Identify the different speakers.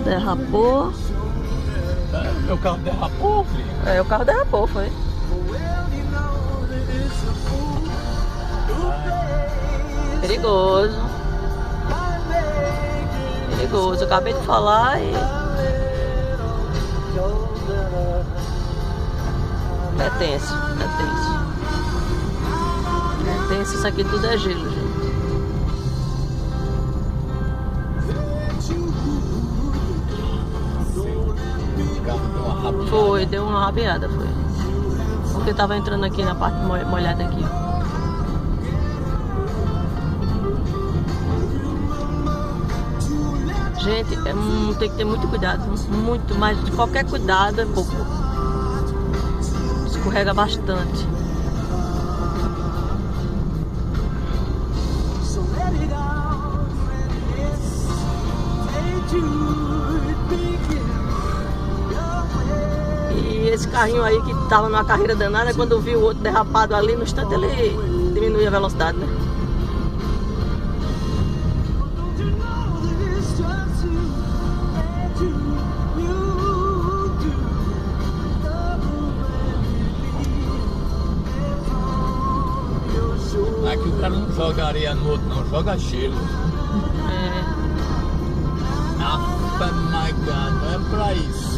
Speaker 1: Derrapou.
Speaker 2: Meu carro derrapou, filho.
Speaker 1: É, o carro derrapou, foi. Perigoso. Perigoso. Eu acabei de falar e... É tenso, é tenso. É tenso, isso aqui tudo é gelo, gente.
Speaker 2: O carro deu uma rabiada.
Speaker 1: Foi, deu uma rabiada, foi. Porque tava entrando aqui na parte molhada aqui, ó. Gente, tem que ter muito cuidado, muito, mas qualquer cuidado é pouco. Escorrega bastante. E esse carrinho aí que tava numa carreira danada, quando viu o outro derrapado ali, no instante ele diminui a velocidade, né?
Speaker 2: Aqui o cara não joga areia no outro, não, joga gelo.
Speaker 1: É.
Speaker 2: Ave Maria, não é pra isso.